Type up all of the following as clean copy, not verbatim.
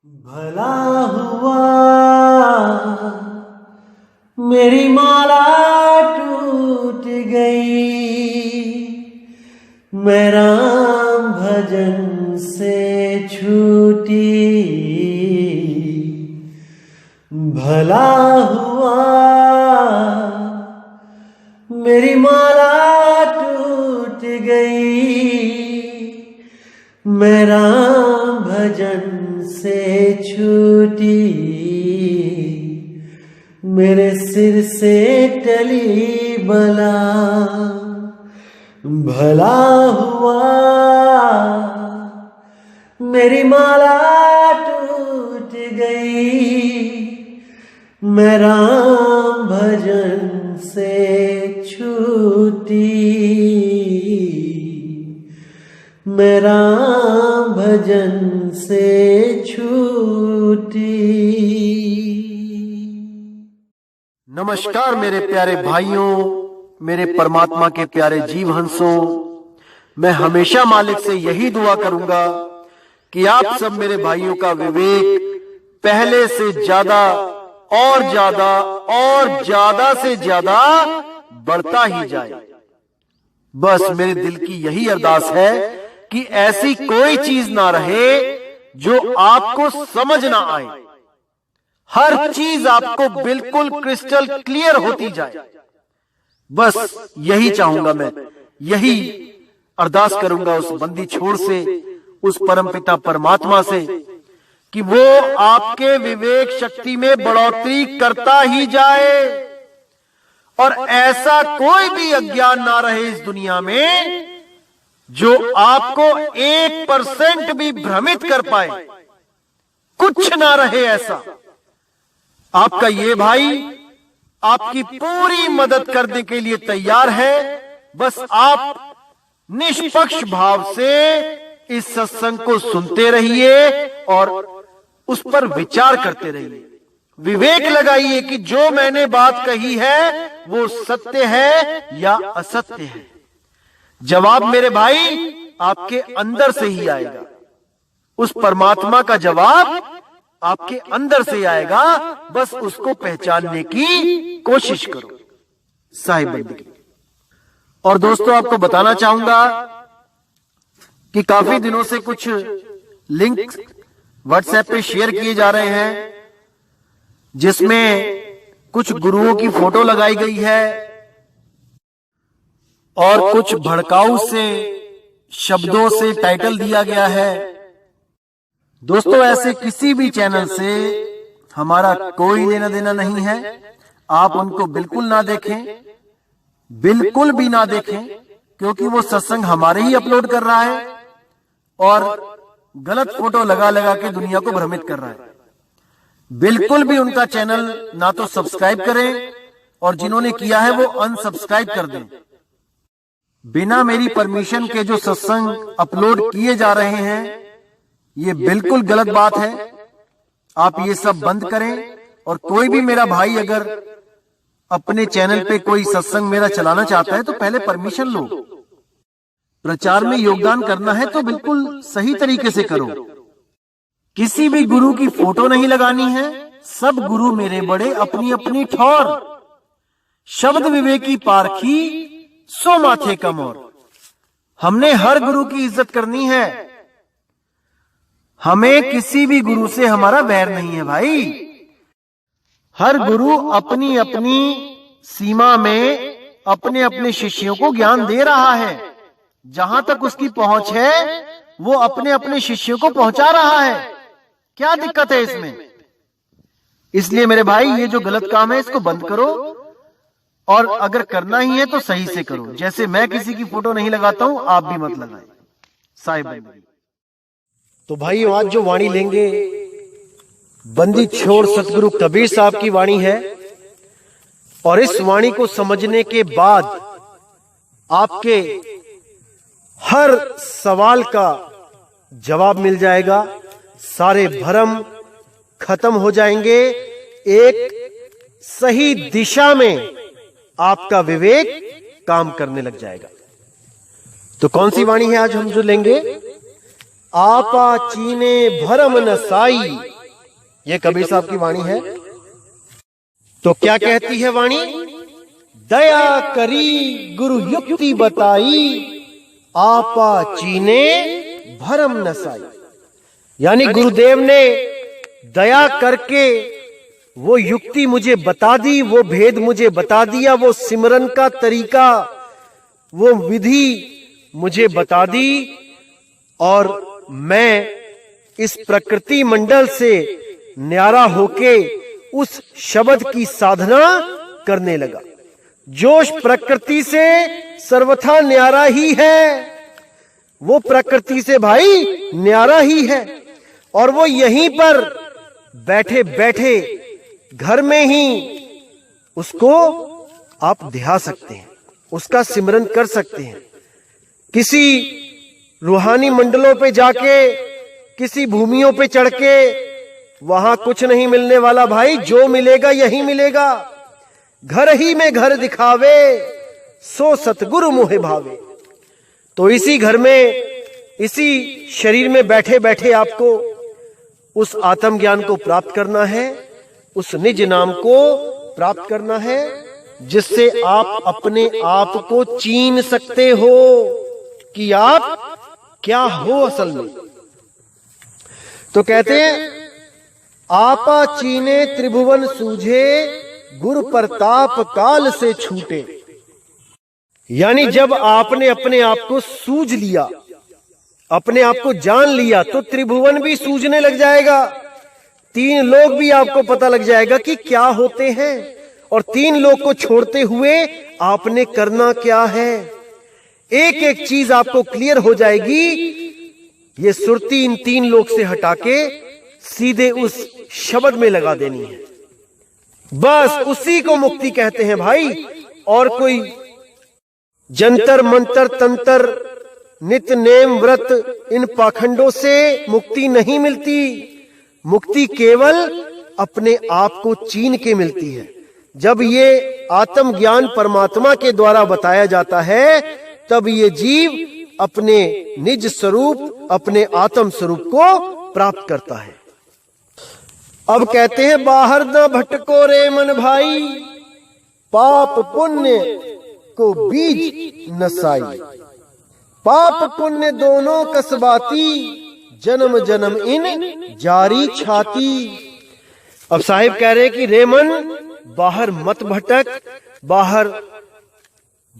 भला हुआ मेरी माला टूट गई, मैं राम भजन से छूटी। भला हुआ मेरी माला टूट गई, मैं राम भजन से छूटी। मेरे सिर से टली बला, भला हुआ मेरी माला टूट गई, मैं राम भजन से छूटी। मैं राम भजन से छूटी। नमस्कार मेरे प्यारे भाइयों, मेरे परमात्मा के प्यारे जीव हंसों। मैं हमेशा मालिक से यही दुआ करूंगा कि आप सब मेरे भाइयों का विवेक पहले से ज्यादा और ज्यादा और ज्यादा से ज्यादा बढ़ता ही जाए। बस मेरे दिल की यही अरदास है कि ऐसी कोई चीज ना रहे जो आपको समझ ना आए। हर चीज आपको बिल्कुल क्रिस्टल क्लियर होती जाए। बस यही चाहूंगा मैं, यही अरदास करूंगा उस बंदी छोड़ से, उस परमपिता परमात्मा से कि वो आपके विवेक शक्ति में बढ़ोतरी करता ही जाए और ऐसा कोई भी अज्ञान ना रहे इस दुनिया में जो आपको 1% भी भ्रमित कर पाए। कुछ ना रहे ऐसा। आपका ये भाई आपकी पूरी मदद करने के लिए तैयार है। बस आप निष्पक्ष भाव से इस सत्संग को सुनते रहिए और उस पर विचार करते रहिए। विवेक लगाइए कि जो मैंने बात कही है वो सत्य है या असत्य है। जवाब मेरे भाई आपके अंदर से ही आएगा। उस परमात्मा का जवाब आपके अंदर से आएगा। बस उसको पहचानने की कोशिश करो। साहिब बंदगी। और दोस्तों, आपको बताना चाहूंगा कि काफी दिनों से कुछ लिंक व्हाट्सएप पे शेयर किए जा रहे हैं जिसमें कुछ गुरुओं की फोटो लगाई गई है और कुछ भड़काऊ से शब्दों से टाइटल दिया गया है। दोस्तों, ऐसे किसी भी चैनल से हमारा कोई लेना देना नहीं है। आप उनको बिल्कुल ना देखें, बिल्कुल भी ना देखें, क्योंकि वो सत्संग हमारे ही अपलोड कर रहा है और गलत फोटो लगा लगा के दुनिया को भ्रमित कर रहा है। बिल्कुल भी उनका चैनल ना तो सब्सक्राइब करें और जिन्होंने किया है वो अनसब्सक्राइब कर दें। बिना मेरी परमिशन के जो सत्संग अपलोड किए जा रहे हैं ये बिल्कुल गलत बात है। आप ये सब बंद करें। और कोई भी मेरा भाई अगर अपने चैनल पे कोई सत्संग मेरा चलाना चाहता है तो पहले परमिशन लो। प्रचार में योगदान करना है तो बिल्कुल सही तरीके से करो। किसी भी गुरु की फोटो नहीं लगानी है। सब गुरु मेरे बड़े अपनी अपनी ठौर। शब्द विवेकी पारखी सो माथे का मोर। हमने हर गुरु की इज्जत करनी है। हमें किसी भी गुरु से हमारा वैर नहीं है भाई। हर गुरु अपनी अपनी सीमा में अपने अपने शिष्यों को ज्ञान दे रहा है। जहां तक उसकी पहुंच है वो अपने अपने शिष्यों को पहुंचा रहा है। क्या दिक्कत है इसमें? इसलिए मेरे भाई ये जो गलत काम है इसको बंद करो और अगर करना ही है तो सही से करो। जैसे मैं किसी की फोटो नहीं लगाता हूं, आप भी मत लगाएं। साहिब। तो भाई आज जो वाणी लेंगे बंदी छोड़ सतगुरु कबीर साहब की वाणी है और इस वाणी को समझने के बाद आपके हर सवाल का जवाब मिल जाएगा। सारे भ्रम खत्म हो जाएंगे। एक सही दिशा में आपका विवेक काम करने लग जाएगा। तो कौन सी वाणी है आज हम जो लेंगे? आपा चीने भरम न साई। ये कबीर साहब की वाणी है। तो क्या कहती है वाणी? दया करी गुरु युक्ति बताई, आपा चीने भरम न साई। यानी गुरुदेव ने दया करके वो युक्ति मुझे बता दी, वो भेद मुझे बता दिया, वो सिमरन का तरीका, वो विधि मुझे बता दी, और मैं इस प्रकृति मंडल से न्यारा होके उस शब्द की साधना करने लगा। जोश प्रकृति से सर्वथा न्यारा ही है, वो प्रकृति से भाई न्यारा ही है, और वो यहीं पर बैठे बैठे घर में ही उसको आप ध्या सकते हैं, उसका सिमरन कर सकते हैं। किसी रूहानी मंडलों पे जाके, किसी भूमियों पे चढ़ के वहां कुछ नहीं मिलने वाला भाई, जो मिलेगा यही मिलेगा। घर ही में घर दिखावे, सो सतगुरु मोहे भावे। तो इसी घर में, इसी शरीर में बैठे बैठे आपको उस आत्मज्ञान को प्राप्त करना है, उस निज नाम को प्राप्त करना है, जिससे आप अपने आप को चीन सकते हो कि आप क्या हो असल में। तो कहते हैं आपा चीने त्रिभुवन सूझे, गुरु प्रताप काल से छूटे। यानी जब आपने अपने आप को सूझ लिया, अपने आप को जान लिया, तो त्रिभुवन भी सूझने लग जाएगा। तीन लोग भी आपको पता लग जाएगा कि क्या होते हैं, और तीन लोग को छोड़ते हुए आपने करना क्या है। एक एक चीज आपको क्लियर हो जाएगी। ये सुरती इन तीन लोग से हटा के सीधे उस शब्द में लगा देनी है। बस उसी को मुक्ति कहते हैं भाई। और कोई जंतर मंतर तंत्र, नित्य नेम व्रत, इन पाखंडों से मुक्ति नहीं मिलती। मुक्ति केवल अपने आप को चीन के मिलती है। जब ये आत्मज्ञान परमात्मा के द्वारा बताया जाता है, तब ये जीव अपने निज स्वरूप, अपने आत्म स्वरूप को प्राप्त करता है। अब कहते हैं बाहर न भटको रे मन भाई, पाप पुण्य को बीज नसाई। पाप पुण्य दोनों कसबाती, जन्म जन्म इन जारी छाती। अब साहिब कह रहे कि रे मन, बाहर मत भटक। बाहर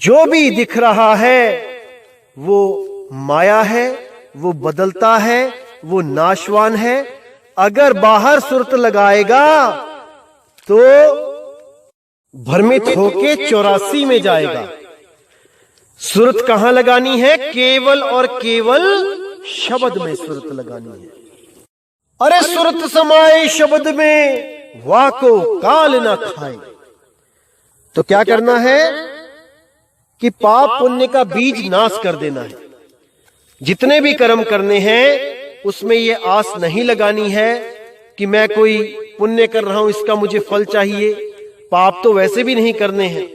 जो भी दिख रहा है वो माया है, वो बदलता है, वो नाशवान है। अगर बाहर सुरत लगाएगा तो भ्रमित होके 84 में जाएगा। सुरत कहां लगानी है? केवल और केवल शब्द में सुरत लगानी है। अरे सुरत समाए शब्द में, वाको काल ना खाए। तो क्या करना है कि पाप पुण्य का बीज नाश कर देना है। जितने भी कर्म करने हैं उसमें ये आस नहीं लगानी है कि मैं कोई पुण्य कर रहा हूं, इसका मुझे फल चाहिए। पाप तो वैसे भी नहीं करने हैं।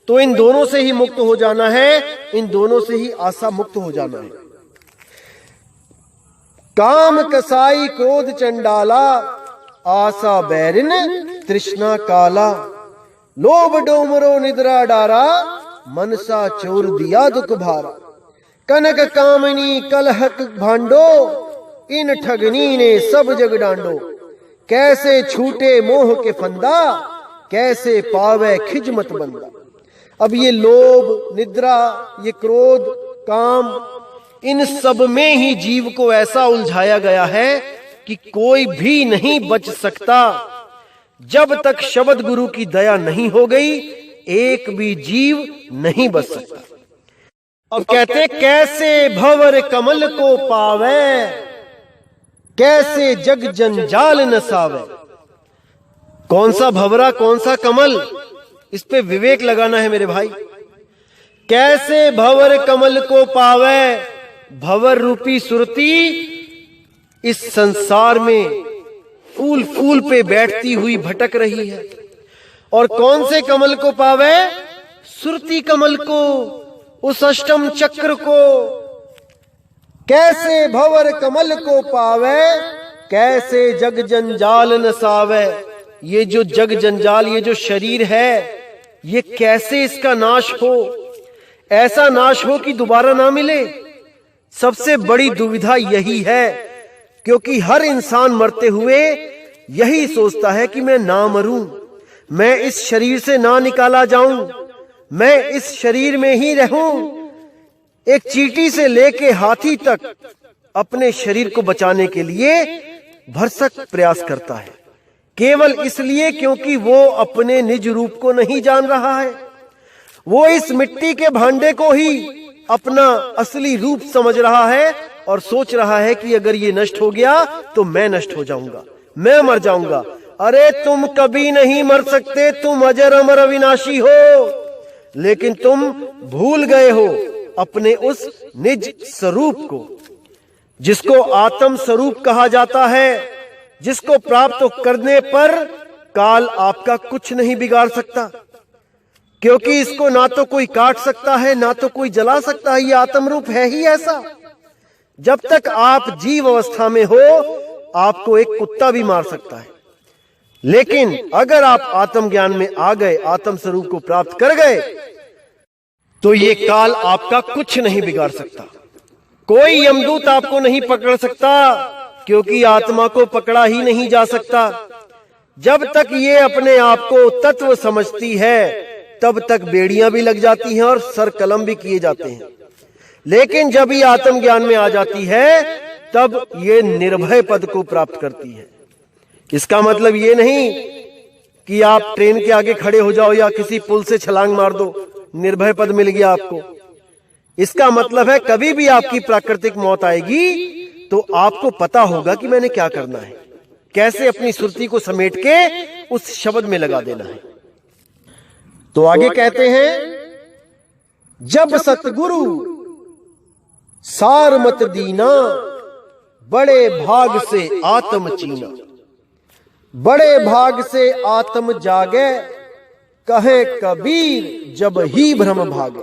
तो इन दोनों से ही मुक्त हो जाना है, इन दोनों से ही आशा मुक्त हो जाना है। काम कसाई क्रोध चंडाला, आशा बैरिन तृष्णा काला। लोभ डोमरो निद्रा डारा, मनसा चोर दिया दुख भारा। कनक कामनी कलहक भांडो, इन ठगनी ने सब जग डांडो। कैसे छूटे मोह के फंदा, कैसे पावे खिजमत बंदा। अब ये लोभ, निद्रा, ये क्रोध, काम, इन सब में ही जीव को ऐसा उलझाया गया है कि कोई भी नहीं बच सकता। जब तक शब्द गुरु की दया नहीं हो गई, एक भी जीव नहीं बच सकता। अब कहते कैसे भंवर कमल को पावे, कैसे जग जंजाल नसावे। कौन सा भंवरा, कौन सा कमल, इस पे विवेक लगाना है मेरे भाई। कैसे भंवर कमल को पावे। भंवर रूपी सुरती इस संसार में फूल फूल पे बैठती हुई भटक रही है। और कौन से कमल को पावे? सुरती कमल को, उस अष्टम चक्र को। कैसे भंवर कमल को पावे, कैसे जग जंजाल नसावे। ये जो जग जंजाल, ये जो शरीर है, ये कैसे इसका नाश हो, ऐसा नाश हो कि दोबारा ना मिले। सबसे बड़ी दुविधा यही है, क्योंकि हर इंसान मरते हुए यही सोचता है कि मैं ना मरूं, मैं इस शरीर से ना निकाला जाऊं, मैं इस शरीर में ही रहूं। एक चींटी से लेके हाथी तक अपने शरीर को बचाने के लिए भरसक प्रयास करता है, केवल इसलिए क्योंकि वो अपने निज रूप को नहीं जान रहा है। वो इस मिट्टी के भांडे को ही अपना असली रूप समझ रहा है और सोच रहा है कि अगर ये नष्ट हो गया तो मैं नष्ट हो जाऊंगा, मैं मर जाऊंगा। अरे तुम कभी नहीं मर सकते, तुम अजर अमर अविनाशी हो, लेकिन तुम भूल गए हो अपने उस निज स्वरूप को, जिसको आत्म स्वरूप कहा जाता है, जिसको प्राप्त करने पर काल आपका कुछ नहीं बिगाड़ सकता, क्योंकि इसको ना तो कोई काट सकता है, ना तो कोई जला सकता है। ये आत्म रूप है ही ऐसा। जब तक आप जीव अवस्था में हो, आपको एक कुत्ता भी मार सकता है, लेकिन अगर आप आत्म ज्ञान में आ गए, आत्म स्वरूप को प्राप्त कर गए, तो ये काल आपका कुछ नहीं बिगाड़ सकता। कोई यमदूत आपको नहीं पकड़ सकता, क्योंकि आत्मा को पकड़ा ही नहीं जा सकता। जब तक ये अपने आप को तत्व समझती है, तब तक बेड़ियां भी लग जाती हैं और सर कलम भी किए जाते हैं। लेकिन जब ये आत्म ज्ञान में आ जाती है, तब ये निर्भय पद को प्राप्त करती है। इसका मतलब ये नहीं कि आप ट्रेन के आगे खड़े हो जाओ या किसी पुल से छलांग मार दो, निर्भय पद मिल गया आपको। इसका मतलब है कभी भी आपकी प्राकृतिक मौत आएगी तो आपको पता होगा कि मैंने क्या करना है, कैसे अपनी सुरती को समेट के उस शब्द में लगा देना है। तो आगे कहते हैं, जब सतगुरु सार मत दीना, बड़े भाग से आत्म चीना। बड़े भाग से आत्म जागे, कहे कबीर जब ही भ्रम भागे।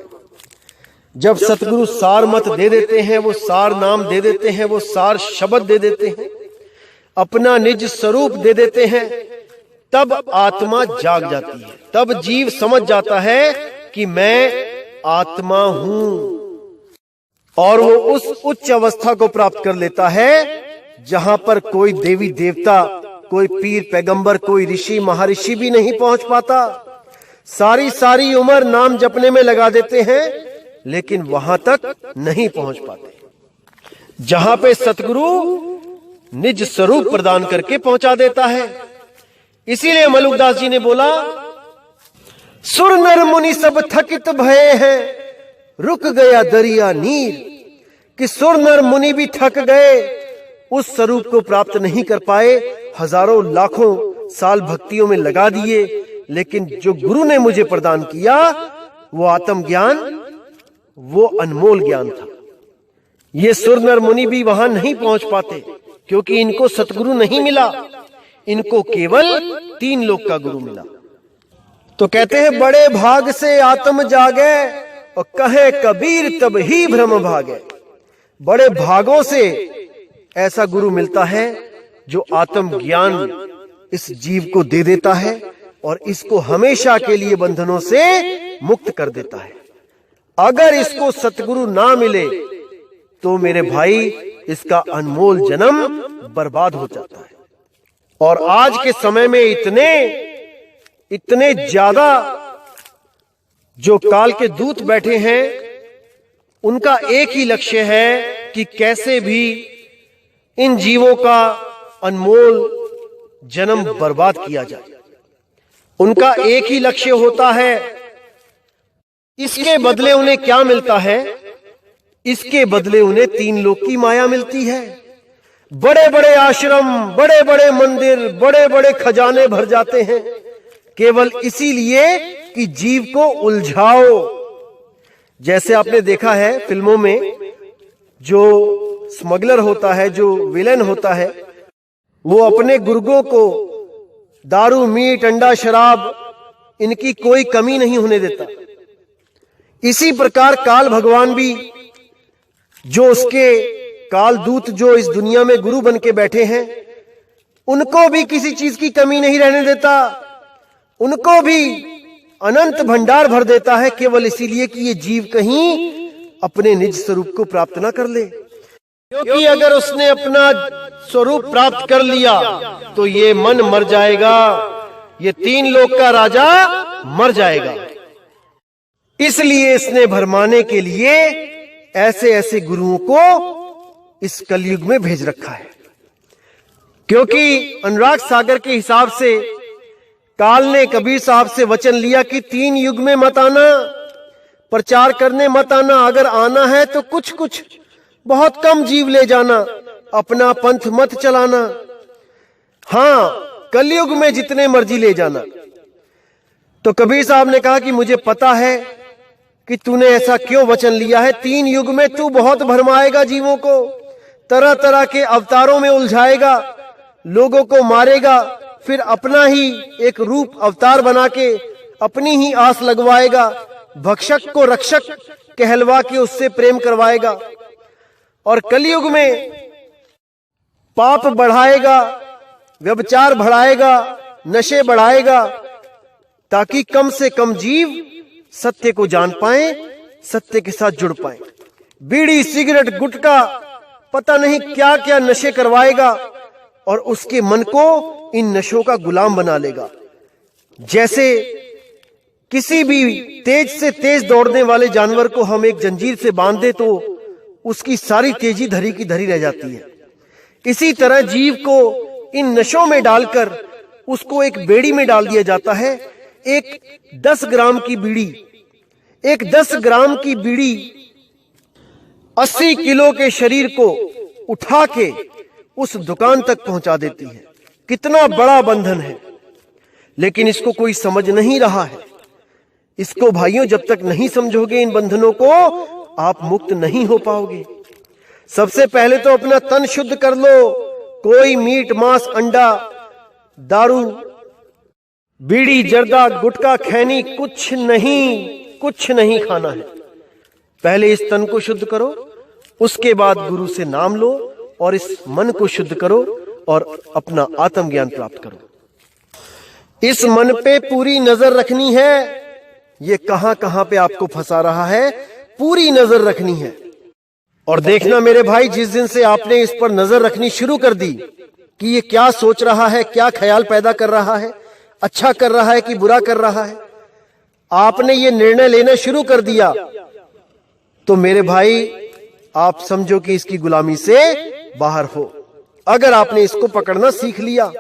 जब सतगुरु सार मत दे देते हैं, वो सार नाम दे देते हैं, वो सार शब्द दे देते हैं, अपना निज स्वरूप दे देते हैं, तब आत्मा जाग जाती है। तब जीव समझ जाता है कि मैं आत्मा हूं, और वो उस उच्च अवस्था को प्राप्त कर लेता है जहां पर कोई देवी देवता, कोई पीर पैगंबर, कोई ऋषि महर्षि भी नहीं पहुंच पाता। सारी सारी उम्र नाम जपने में लगा देते हैं, लेकिन वहां तक नहीं पहुंच पाते जहां पे सतगुरु निज स्वरूप प्रदान करके पहुंचा देता है। इसीलिए मलुकदास जी ने बोला, सुर नर मुनि सब थकित भये हैं, रुक गया दरिया नीर। कि सुर नर मुनि भी थक गए, उस स्वरूप को प्राप्त नहीं कर पाए, हजारों लाखों साल भक्तियों में लगा दिए, लेकिन जो गुरु ने मुझे प्रदान किया वो आत्म ज्ञान, वो अनमोल ज्ञान था। ये सुर नर मुनि भी वहां नहीं पहुंच पाते, क्योंकि इनको सतगुरु नहीं मिला, इनको केवल 3 लोक का गुरु मिला। तो कहते हैं, बड़े भाग से आत्म जागे, और कहे कबीर तब ही भ्रम भागे। बड़े भागों से ऐसा गुरु मिलता है जो आत्म ज्ञान इस जीव को दे देता है और इसको हमेशा के लिए बंधनों से मुक्त कर देता है। अगर इसको सतगुरु ना मिले तो मेरे भाई इसका अनमोल जन्म बर्बाद हो जाता है। और आज के समय में इतने ज्यादा जो काल के दूत बैठे हैं, उनका एक ही लक्ष्य है कि कैसे भी इन जीवों का अनमोल जन्म बर्बाद किया जाए। उनका एक ही लक्ष्य होता है, इसके बदले उन्हें क्या मिलता है? इसके बदले उन्हें 3 लोक की माया मिलती है। बड़े बड़े आश्रम, बड़े बड़े मंदिर, बड़े बड़े खजाने भर जाते हैं, केवल इसीलिए कि जीव को उलझाओ। जैसे आपने देखा है फिल्मों में, जो स्मगलर होता है, जो विलेन होता है, वो अपने गुर्गों को दारू, मीट, अंडा, शराब, इनकी कोई कमी नहीं होने देता। इसी प्रकार काल भगवान भी जो उसके कालदूत जो इस दुनिया में गुरु बन के बैठे हैं, उनको भी किसी चीज की कमी नहीं रहने देता, उनको भी अनंत भंडार भर देता है, केवल इसीलिए कि ये जीव कहीं अपने निज स्वरूप को प्राप्त ना कर ले। क्योंकि अगर उसने अपना स्वरूप प्राप्त कर लिया तो ये मन मर जाएगा, ये 3 लोक का राजा मर जाएगा। इसलिए इसने भरमाने के लिए ऐसे ऐसे गुरुओं को इस कलयुग में भेज रखा है। क्योंकि अनुराग सागर के हिसाब से काल ने कबीर साहब से वचन लिया कि 3 युग में मत आना, प्रचार करने मत आना, अगर आना है तो कुछ कुछ बहुत कम जीव ले जाना, अपना पंथ मत चलाना, हां कलयुग में जितने मर्जी ले जाना। तो कबीर साहब ने कहा कि मुझे पता है कि तूने ऐसा क्यों वचन लिया है, 3 युग में तू बहुत भरमाएगा जीवों को, तरह तरह के अवतारों में उलझाएगा, लोगों को मारेगा, फिर अपना ही एक रूप अवतार बना के अपनी ही आस लगवाएगा, भक्षक को रक्षक कहलवा के उससे प्रेम करवाएगा, और कलयुग में पाप बढ़ाएगा, व्यभिचार बढ़ाएगा, नशे बढ़ाएगा, ताकि कम से कम जीव सत्य को जान पाए, सत्य के साथ जुड़ पाए। बीड़ी सिगरेट गुटखा पता नहीं क्या क्या नशे करवाएगा और उसके मन को इन नशों का गुलाम बना लेगा। जैसे किसी भी तेज से तेज दौड़ने वाले जानवर को हम एक जंजीर से बांध दे तो उसकी सारी तेजी धरी की धरी रह जाती है। इसी तरह जीव को इन नशों में डालकर उसको एक बेड़ी में डाल दिया जाता है। एक 10 ग्राम की बीड़ी, एक 10 ग्राम की बीड़ी 80 किलो के शरीर को उठा के उस दुकान तक पहुंचा देती है। कितना बड़ा बंधन है, लेकिन इसको कोई समझ नहीं रहा है। इसको भाइयों जब तक नहीं समझोगे इन बंधनों को, आप मुक्त नहीं हो पाओगे। सबसे पहले तो अपना तन शुद्ध कर लो। कोई मीट मांस अंडा दारू बीड़ी जर्दा गुटखा खैनी कुछ नहीं खाना है। पहले इस तन को शुद्ध करो, उसके बाद गुरु से नाम लो और इस मन को शुद्ध करो और अपना आत्मज्ञान प्राप्त करो। इस मन पे पूरी नजर रखनी है। ये कहां कहां पे आपको फंसा रहा है, पूरी नजर रखनी है। और देखना मेरे भाई, जिस दिन से आपने इस पर नजर रखनी शुरू कर दी कि ये क्या सोच रहा है, क्या ख्याल पैदा कर रहा है, अच्छा कर रहा है कि बुरा कर रहा है, आपने ये निर्णय लेना शुरू कर दिया, तो मेरे भाई आप समझो कि इसकी गुलामी से बाहर हो। अगर आपने इसको पकड़ना सीख लिया,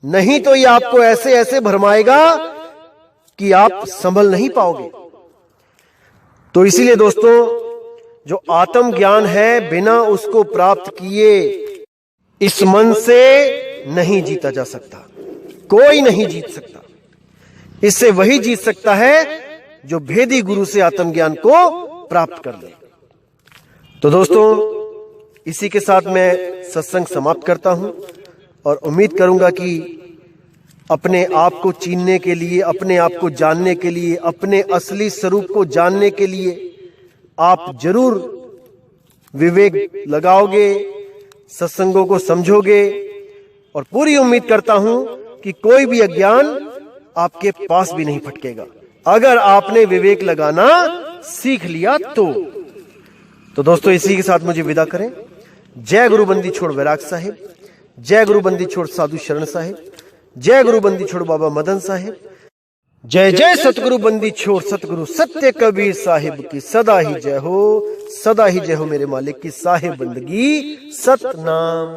नहीं तो ये आपको ऐसे ऐसे भरमाएगा कि आप संभल नहीं पाओगे। तो इसीलिए दोस्तों, जो आत्म ज्ञान है, बिना उसको प्राप्त किए इस मन से नहीं जीता जा सकता। कोई नहीं जीत सकता। इससे वही जीत सकता है जो भेदी गुरु से आत्मज्ञान को प्राप्त कर ले। तो दोस्तों, इसी के साथ मैं सत्संग समाप्त करता हूं और उम्मीद करूंगा कि अपने आप को चीनने के लिए, अपने आप को जानने के लिए, अपने असली स्वरूप को जानने के लिए आप जरूर विवेक लगाओगे, सत्संगों को समझोगे, और पूरी उम्मीद करता हूं कि कोई भी अज्ञान आपके पास भी नहीं फटकेगा, अगर आपने विवेक लगाना सीख लिया तो दोस्तों, इसी के साथ मुझे विदा करें। जय गुरु बंदी छोड़ वैराग साहिब, जय गुरु बंदी छोड़ साधु शरण साहिब, जय गुरु बंदी छोड़ बाबा मदन साहिब, जय जय सतगुरु बंदी छोड़ सतगुरु सत्य कबीर साहिब की सदा ही जय हो, सदा ही जय हो मेरे मालिक की साहिब बंदगी सतनाम।